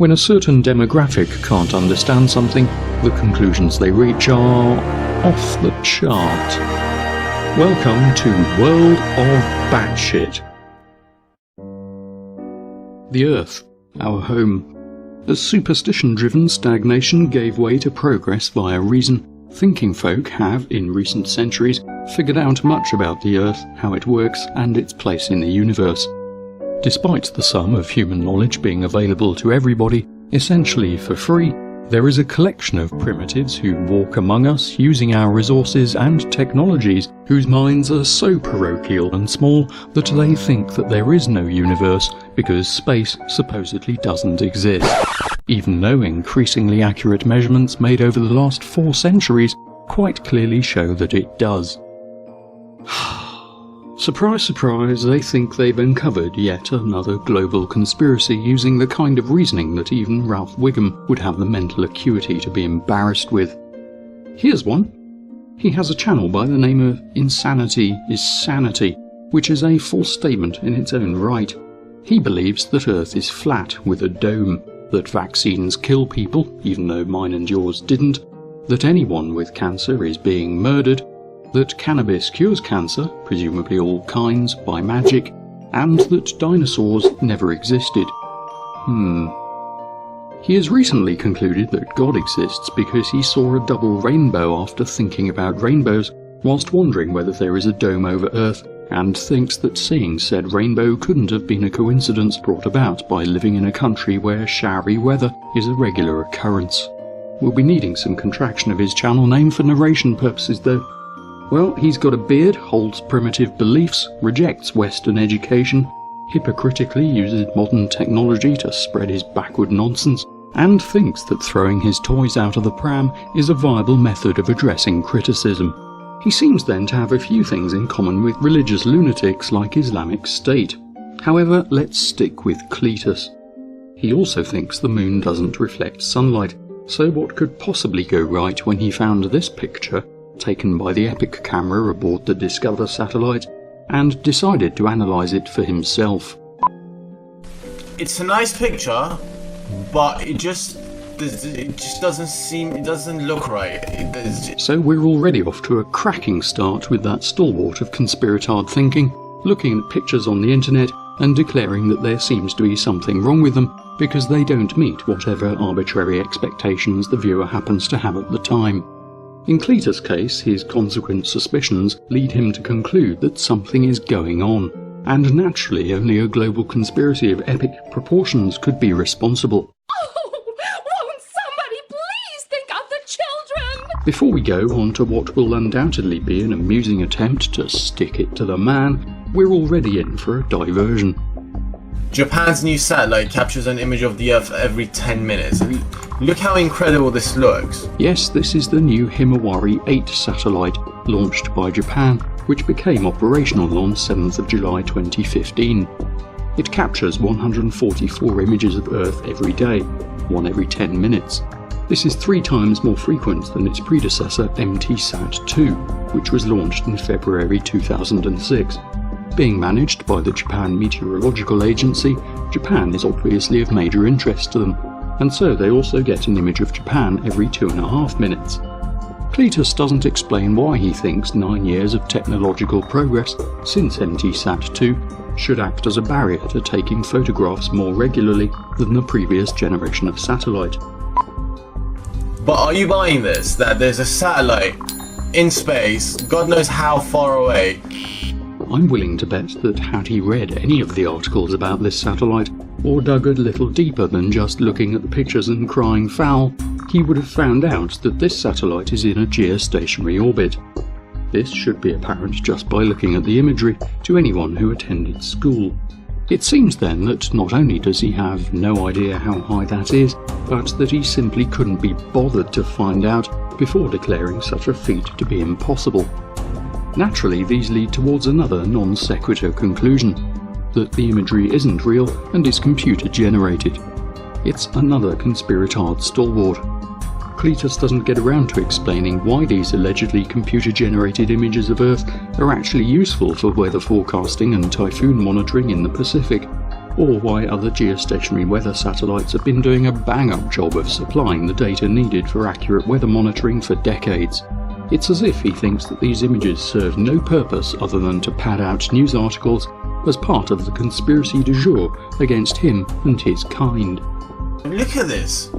When a certain demographic can't understand something, the conclusions they reach are off the chart. Welcome to World of Batshit. The Earth, our home. As superstition-driven stagnation gave way to progress via reason, thinking folk have, in recent centuries, figured out much about the Earth, how it works, and its place in the universe. Despite the sum of human knowledge being available to everybody, essentially for free, there is a collection of primitives who walk among us using our resources and technologies, whose minds are so parochial and small that they think that there is no universe because space supposedly doesn't exist, even though increasingly accurate measurements made over the last 4 centuries quite clearly show that it does. Surprise, surprise, they think they've uncovered yet another global conspiracy using the kind of reasoning that even Ralph Wiggum would have the mental acuity to be embarrassed with. Here's one. He has a channel by the name of Insanity is Sanity, which is a false statement in its own right. He believes that Earth is flat with a dome, that vaccines kill people, even though mine and yours didn't, that anyone with cancer is being murdered, that cannabis cures cancer, presumably all kinds, by magic, and that dinosaurs never existed. He has recently concluded that God exists because he saw a double rainbow after thinking about rainbows, whilst wondering whether there is a dome over Earth, and thinks that seeing said rainbow couldn't have been a coincidence brought about by living in a country where showery weather is a regular occurrence. We'll be needing some contraction of his channel name for narration purposes though. Well, he's got a beard, holds primitive beliefs, rejects Western education, hypocritically uses modern technology to spread his backward nonsense, and thinks that throwing his toys out of the pram is a viable method of addressing criticism. He seems then to have a few things in common with religious lunatics like Islamic State. However, let's stick with Cletus. He also thinks the moon doesn't reflect sunlight, so what could possibly go right when he found this picture taken by the Epic camera aboard the Discover satellite, and decided to analyse it for himself. It's a nice picture, but it just doesn't look right. So we're already off to a cracking start with that stalwart of conspiratard thinking, looking at pictures on the internet and declaring that there seems to be something wrong with them because they don't meet whatever arbitrary expectations the viewer happens to have at the time. In Cletus' case, his consequent suspicions lead him to conclude that something is going on, and naturally only a global conspiracy of epic proportions could be responsible. Oh, won't somebody please think of the children? Before we go on to what will undoubtedly be an amusing attempt to stick it to the man, we're already in for a diversion. Japan's new satellite captures an image of the Earth every 10 minutes. Look how incredible this looks. Yes, this is the new Himawari 8 satellite, launched by Japan, which became operational on 7th of July 2015. It captures 144 images of Earth every day, one every 10 minutes. This is 3 times more frequent than its predecessor MTSat-2, which was launched in February 2006. Being managed by the Japan Meteorological Agency, Japan is obviously of major interest to them, and so they also get an image of Japan every 2.5 minutes. Cletus doesn't explain why he thinks 9 years of technological progress since MTSat-2 should act as a barrier to taking photographs more regularly than the previous generation of satellite. But are you buying this? That there's a satellite in space, God knows how far away? I'm willing to bet that had he read any of the articles about this satellite, or dug a little deeper than just looking at the pictures and crying foul, he would have found out that this satellite is in a geostationary orbit. This should be apparent just by looking at the imagery to anyone who attended school. It seems then that not only does he have no idea how high that is, but that he simply couldn't be bothered to find out before declaring such a feat to be impossible. Naturally, these lead towards another non sequitur conclusion, that the imagery isn't real and is computer generated. It's another conspiratard stalwart. Cletus doesn't get around to explaining why these allegedly computer generated images of Earth are actually useful for weather forecasting and typhoon monitoring in the Pacific, or why other geostationary weather satellites have been doing a bang-up job of supplying the data needed for accurate weather monitoring for decades. It's as if he thinks that these images serve no purpose other than to pad out news articles as part of the conspiracy du jour against him and his kind. Look at this.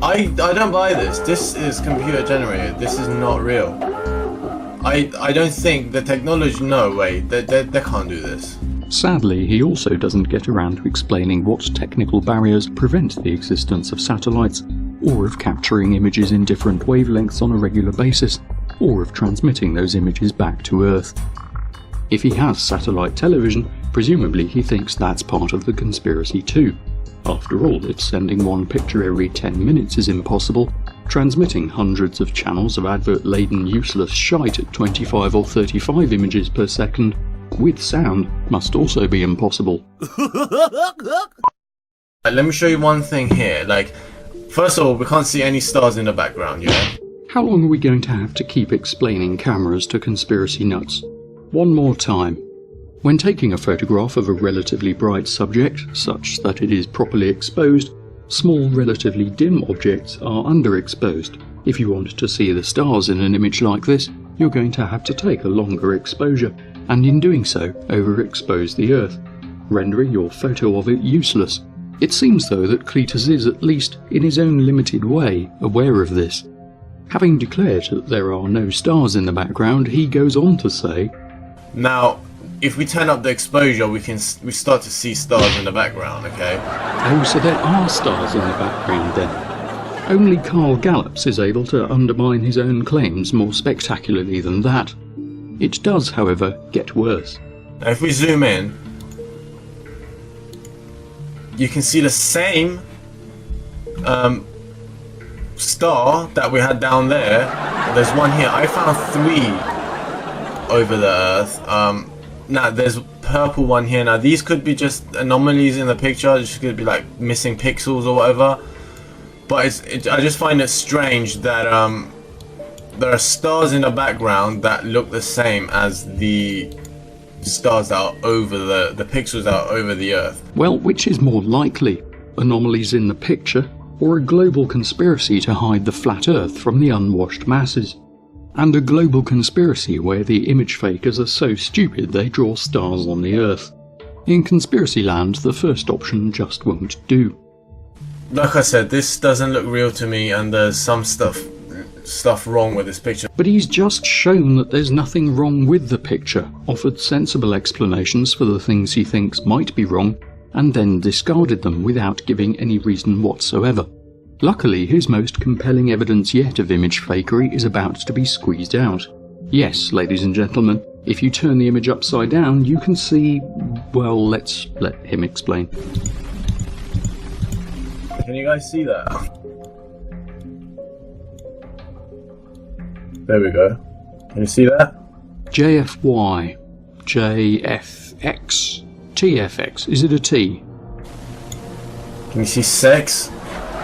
I don't buy this. This is computer generated. This is not real. I don't think the technology, no way, they can't do this. Sadly, he also doesn't get around to explaining what technical barriers prevent the existence of satellites, or of capturing images in different wavelengths on a regular basis, or of transmitting those images back to Earth. If he has satellite television, presumably he thinks that's part of the conspiracy too. After all, if sending one picture every 10 minutes is impossible, transmitting hundreds of channels of advert-laden useless shite at 25 or 35 images per second, with sound, must also be impossible. Let me show you one thing here. First of all, we can't see any stars in the background, yeah? How long are we going to have to keep explaining cameras to conspiracy nuts? One more time. When taking a photograph of a relatively bright subject, such that it is properly exposed, small relatively dim objects are underexposed. If you want to see the stars in an image like this, you're going to have to take a longer exposure, and in doing so, overexpose the Earth, rendering your photo of it useless. It seems though that Cletus is, at least in his own limited way, aware of this. Having declared that there are no stars in the background, he goes on to say, now, if we turn up the exposure, we start to see stars in the background, okay? Oh, so there are stars in the background then. Only Carl Gallups is able to undermine his own claims more spectacularly than that. It does, however, get worse. Now, if we zoom in, you can see the same star that we had down there. There's one here. I found 3 over the Earth. Now there's purple one here. Now these could be just anomalies in the picture. It could be like missing pixels or whatever. But I just find it strange that there are stars in the background that look the same as the stars that are over the pixels that are over the Earth. Well, which is more likely? Anomalies in the picture, or a global conspiracy to hide the flat Earth from the unwashed masses? And a global conspiracy where the image fakers are so stupid they draw stars on the Earth. In conspiracy land, the first option just won't do. Like I said, this doesn't look real to me, and there's some stuff wrong with this picture. But he's just shown that there's nothing wrong with the picture, offered sensible explanations for the things he thinks might be wrong, and then discarded them without giving any reason whatsoever. Luckily, his most compelling evidence yet of image fakery is about to be squeezed out. Yes, ladies and gentlemen, if you turn the image upside down, you can see... well, let's let him explain. Can you guys see that? There we go. Can you see that? JFY, JFX, TFX, is it a T? Can you see sex?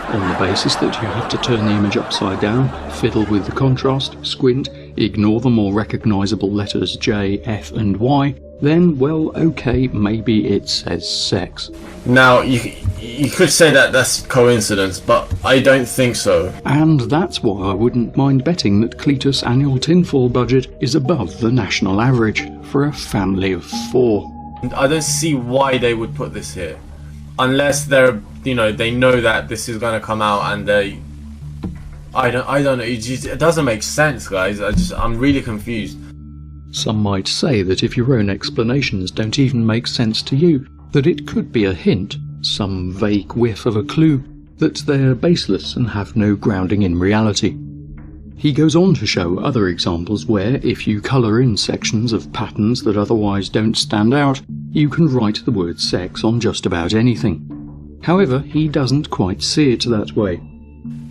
On the basis that you have to turn the image upside down, fiddle with the contrast, squint, ignore the more recognisable letters J, F and Y, then, well, okay, maybe it says sex. Now, you could say that that's coincidence, but I don't think so. And that's why I wouldn't mind betting that Cletus' annual tinfoil budget is above the national average for a family of 4. I don't see why they would put this here. Unless they're, they know that this is going to come out and I don't know, it doesn't make sense, guys. I'm really confused. Some might say that if your own explanations don't even make sense to you, that it could be a hint, some vague whiff of a clue, that they're baseless and have no grounding in reality. He goes on to show other examples where, if you colour in sections of patterns that otherwise don't stand out, you can write the word sex on just about anything. However, he doesn't quite see it that way.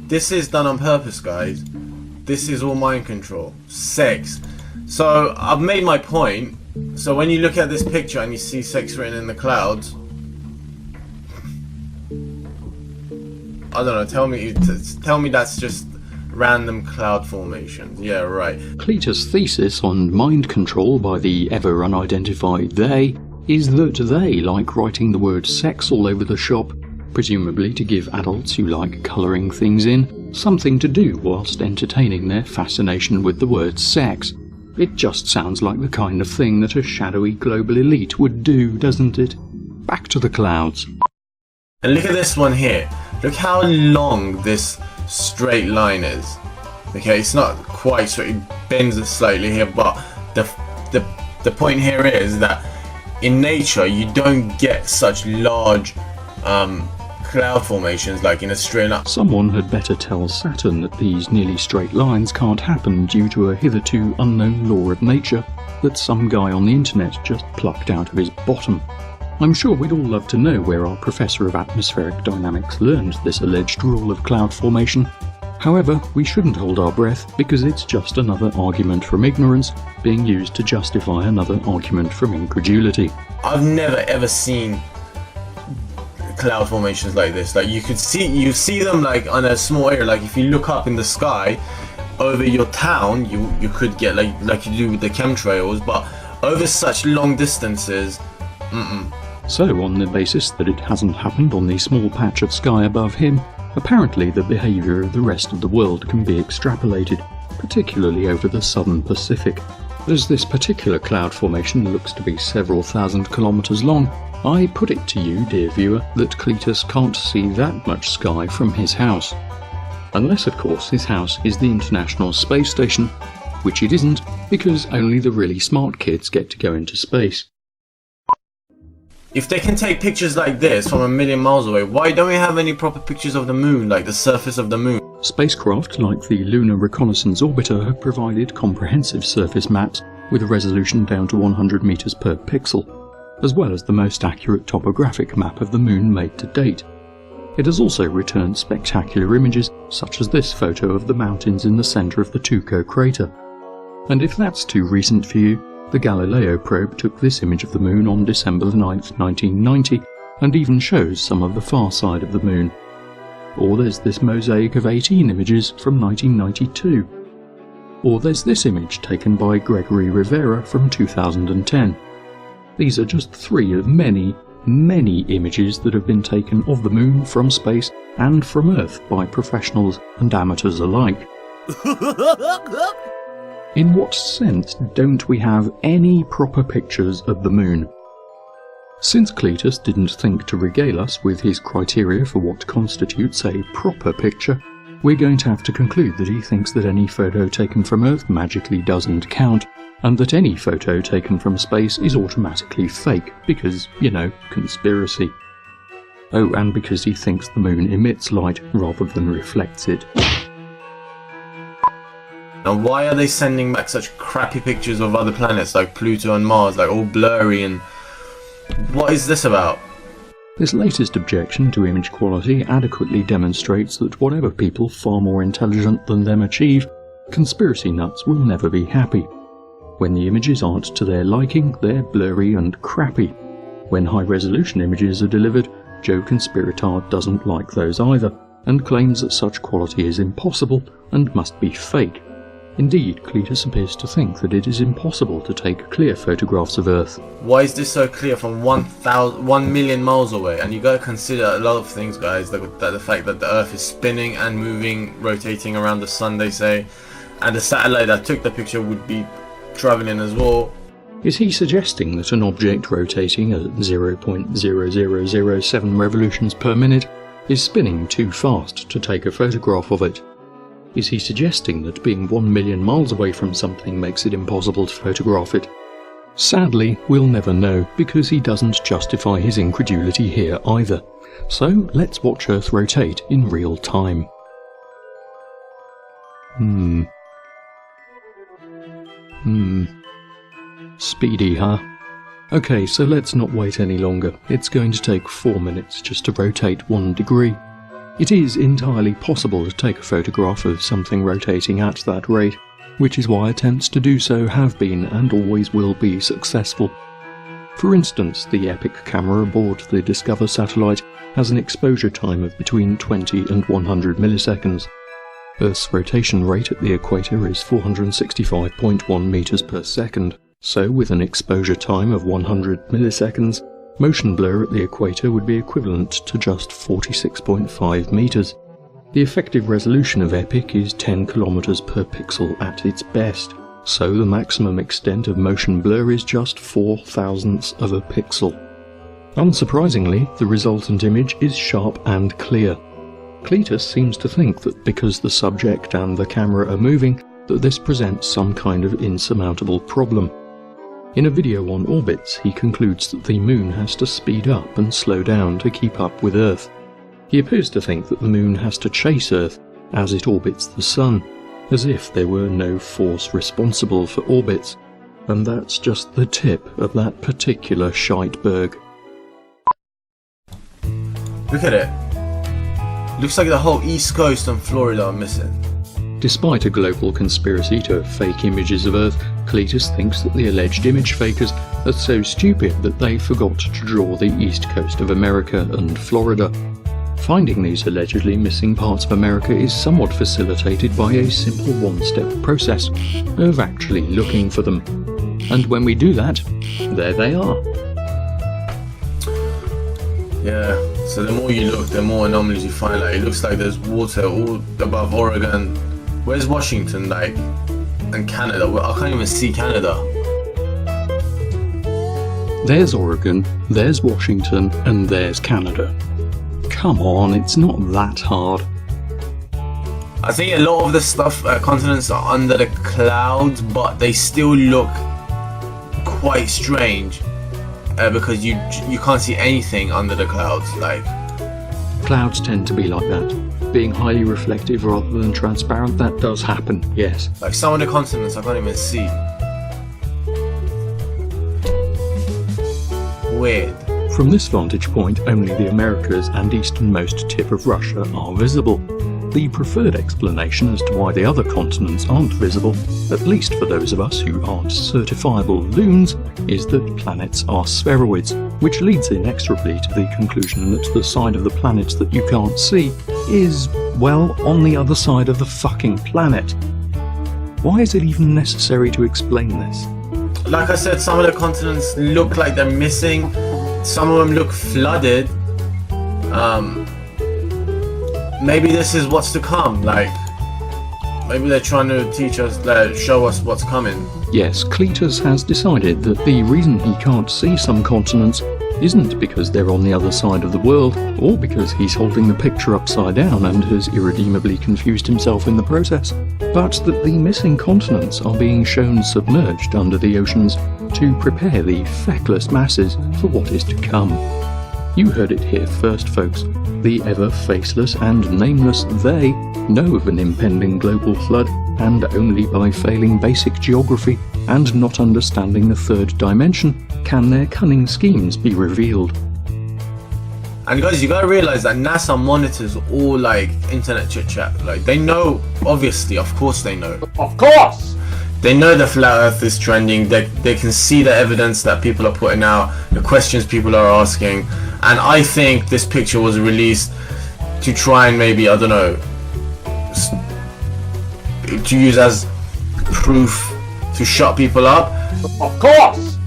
This is done on purpose, guys. This is all mind control. Sex. So, I've made my point. So when you look at this picture and you see sex written in the clouds, I don't know, tell me that's just random cloud formations. Yeah, right. Cletus' thesis on mind control by the ever unidentified they is that they like writing the word sex all over the shop, presumably to give adults who like colouring things in something to do whilst entertaining their fascination with the word sex. It just sounds like the kind of thing that a shadowy global elite would do, doesn't it? Back to the clouds. And look at this one here. Look how long this straight line is. Okay, it's not quite straight, it bends it slightly here, but the point here is that in nature you don't get such large cloud formations like in a straight line. Someone had better tell Saturn that these nearly straight lines can't happen due to a hitherto unknown law of nature that some guy on the internet just plucked out of his bottom. I'm sure we'd all love to know where our professor of atmospheric dynamics learned this alleged rule of cloud formation. However, we shouldn't hold our breath because it's just another argument from ignorance being used to justify another argument from incredulity. I've never ever seen cloud formations like this. Like you see them like on a small area. Like if you look up in the sky over your town, you could get like you do with the chemtrails, but over such long distances, So, on the basis that it hasn't happened on the small patch of sky above him, apparently the behaviour of the rest of the world can be extrapolated, particularly over the southern Pacific. As this particular cloud formation looks to be several thousand kilometres long, I put it to you, dear viewer, that Cletus can't see that much sky from his house. Unless, of course, his house is the International Space Station, which it isn't, because only the really smart kids get to go into space. If they can take pictures like this from a million miles away, why don't we have any proper pictures of the moon, like the surface of the moon? Spacecraft like the Lunar Reconnaissance Orbiter have provided comprehensive surface maps with a resolution down to 100 meters per pixel, as well as the most accurate topographic map of the moon made to date. It has also returned spectacular images such as this photo of the mountains in the center of the Tuco crater. And if that's too recent for you, the Galileo probe took this image of the moon on December 9, 1990, and even shows some of the far side of the moon. Or there's this mosaic of 18 images from 1992. Or there's this image taken by Gregory Rivera from 2010. These are just three of many, many images that have been taken of the moon from space and from Earth by professionals and amateurs alike. In what sense don't we have any proper pictures of the moon? Since Cletus didn't think to regale us with his criteria for what constitutes a proper picture, we're going to have to conclude that he thinks that any photo taken from Earth magically doesn't count, and that any photo taken from space is automatically fake, because, you know, conspiracy. Oh, and because he thinks the moon emits light rather than reflects it. Now why are they sending back such crappy pictures of other planets like Pluto and Mars, like all blurry, and what is this about? This latest objection to image quality adequately demonstrates that whatever people far more intelligent than them achieve, conspiracy nuts will never be happy. When the images aren't to their liking, they're blurry and crappy. When high-resolution images are delivered, Joe Conspiratard doesn't like those either, and claims that such quality is impossible and must be fake. Indeed, Cletus appears to think that it is impossible to take clear photographs of Earth. Why is this so clear from 1 million miles away? And you gotta consider a lot of things, guys, like the fact that the Earth is spinning and moving, rotating around the sun, they say, and the satellite that took the picture would be traveling as well. Is he suggesting that an object rotating at 0.0007 revolutions per minute is spinning too fast to take a photograph of it? Is he suggesting that being 1 million miles away from something makes it impossible to photograph it? Sadly, we'll never know, because he doesn't justify his incredulity here either. So let's watch Earth rotate in real time. Speedy, huh? Okay, so let's not wait any longer. It's going to take 4 minutes just to rotate 1 degree. It is entirely possible to take a photograph of something rotating at that rate, which is why attempts to do so have been and always will be successful. For instance, the Epic camera aboard the Discover satellite has an exposure time of between 20 and 100 milliseconds. Earth's rotation rate at the equator is 465.1 meters per second. So with an exposure time of 100 milliseconds, motion blur at the equator would be equivalent to just 46.5 meters. The effective resolution of EPIC is 10 kilometers per pixel at its best, so the maximum extent of motion blur is just 4/1000ths of a pixel. Unsurprisingly, the resultant image is sharp and clear. Cletus seems to think that because the subject and the camera are moving, that this presents some kind of insurmountable problem. In a video on orbits, he concludes that the Moon has to speed up and slow down to keep up with Earth. He appears to think that the Moon has to chase Earth as it orbits the Sun, as if there were no force responsible for orbits, and that's just the tip of that particular shiteberg. Look at it. Looks like the whole East Coast and Florida are missing. Despite a global conspiracy to fake images of Earth, Cletus thinks that the alleged image fakers are so stupid that they forgot to draw the east coast of America and Florida. Finding these allegedly missing parts of America is somewhat facilitated by a simple one-step process of actually looking for them. And when we do that, there they are. Yeah, so the more you look, the more anomalies you find. Like, it looks like there's water all above Oregon. Where's Washington, like, and Canada? Well, I can't even see Canada. There's Oregon, there's Washington, and there's Canada. Come on, it's not that hard. I think a lot of the stuff, continents are under the clouds, but they still look quite strange because you can't see anything under the clouds. Like, Clouds tend to be like that. Being highly reflective rather than transparent, that does happen, yes. Like some of the continents I can't even see. Weird. From this vantage point, only the Americas and easternmost tip of Russia are visible. The preferred explanation as to why the other continents aren't visible, at least for those of us who aren't certifiable loons, is that planets are spheroids, which leads inexorably to the conclusion that the side of the planet that you can't see is, well, on the other side of the fucking planet. Why is it even necessary to explain this? Like I said, some of the continents look like they're missing. Some of them look flooded. Maybe this is what's to come. Like, maybe they're trying to teach us, show us what's coming. Yes, Cletus has decided that the reason he can't see some continents isn't because they're on the other side of the world, or because he's holding the picture upside down and has irredeemably confused himself in the process, but that the missing continents are being shown submerged under the oceans to prepare the feckless masses for what is to come. You heard it here first, folks. The ever-faceless and nameless they know of an impending global flood, and only by failing basic geography and not understanding the third dimension can their cunning schemes be revealed. And guys, you gotta realize that NASA monitors all like internet chit chat. Like, they know, obviously, of course they know. Of course! They know the flat earth is trending. They can see the evidence that people are putting out, the questions people are asking. And I think this picture was released to try and maybe, I don't know, to use as proof to shut people up. Of course!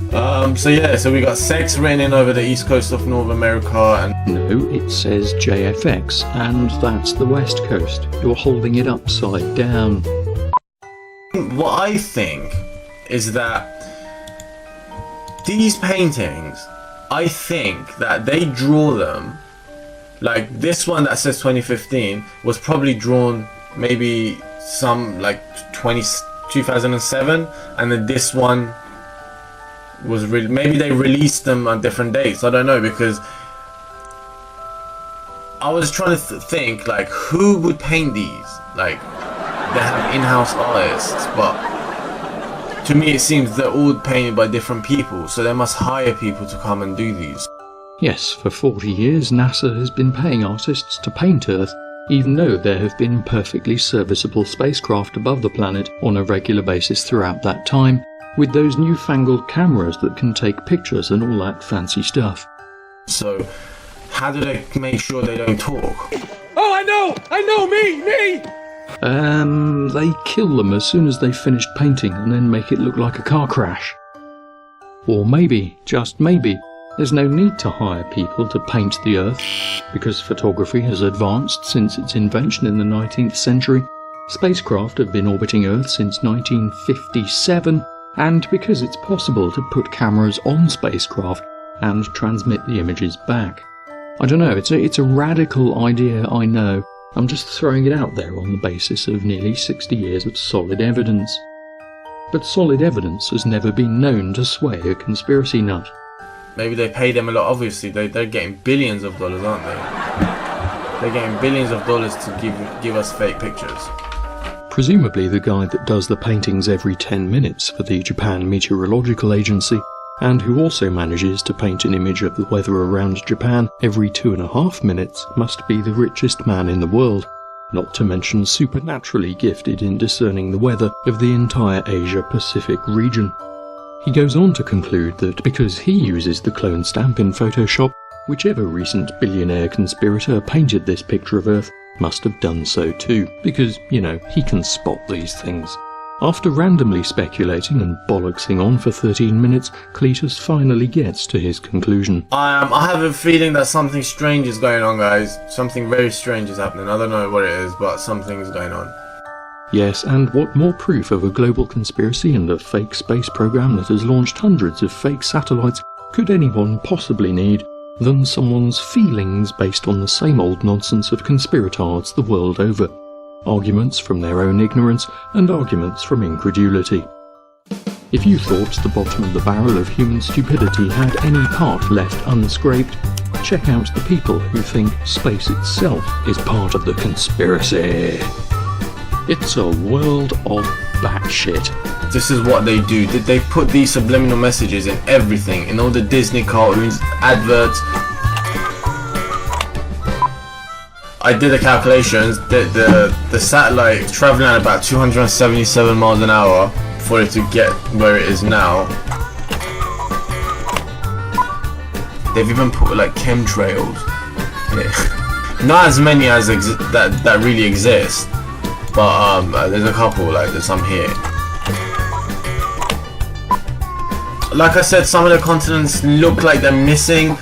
So we got sex raining over the east coast of North America, and No, it says JFX, and that's the west coast. You're holding it upside down. what I think is that these paintings, I think that they draw them, like this one that says 2015 was probably drawn maybe some like 2007, and then this one was maybe they released them on different dates. I don't know, because I was trying to think like who would paint these. Like, they have in-house artists, but to me it seems they're all painted by different people, so they must hire people to come and do these. Yes, for 40 years NASA has been paying artists to paint Earth, even though there have been perfectly serviceable spacecraft above the planet on a regular basis throughout that time, with those newfangled cameras that can take pictures and all that fancy stuff. So how do they make sure they don't talk? Oh, I know, me! They kill them as soon as they've finished painting and then make it look like a car crash. Or maybe, just maybe, there's no need to hire people to paint the Earth, because photography has advanced since its invention in the 19th century, spacecraft have been orbiting Earth since 1957, and because it's possible to put cameras on spacecraft and transmit the images back. I don't know, it's a radical idea, I know. I'm just throwing it out there on the basis of nearly 60 years of solid evidence. But solid evidence has never been known to sway a conspiracy nut. Maybe they pay them a lot. Obviously, they're getting billions of dollars, aren't they? They're getting billions of dollars to give us fake pictures. Presumably the guy that does the paintings every 10 minutes for the Japan Meteorological Agency, and who also manages to paint an image of the weather around Japan every 2.5 minutes, must be the richest man in the world, not to mention supernaturally gifted in discerning the weather of the entire Asia-Pacific region. He goes on to conclude that because he uses the clone stamp in Photoshop, whichever recent billionaire conspirator painted this picture of Earth must have done so too, because, you know, he can spot these things. After randomly speculating and bollocksing on for 13 minutes, Cletus finally gets to his conclusion. I have a feeling that something strange is going on, guys. Something very strange is happening. I don't know what it is, but something is going on. Yes, and what more proof of a global conspiracy and a fake space program that has launched hundreds of fake satellites could anyone possibly need than someone's feelings based on the same old nonsense of conspiratards the world over? Arguments from their own ignorance and arguments from incredulity. If you thought the bottom of the barrel of human stupidity had any part left unscraped, check out the people who think space itself is part of the conspiracy. It's a world of batshit. This is what they do. Did they put these subliminal messages in everything? In all the Disney cartoons, adverts? I did the calculations. The satellite is traveling at about 277 miles an hour for it to get where it is now. They've even put like chemtrails. Yeah. Not as many as that really exist. But there's a couple, like there's some here. Like I said, some of the continents look like they're missing.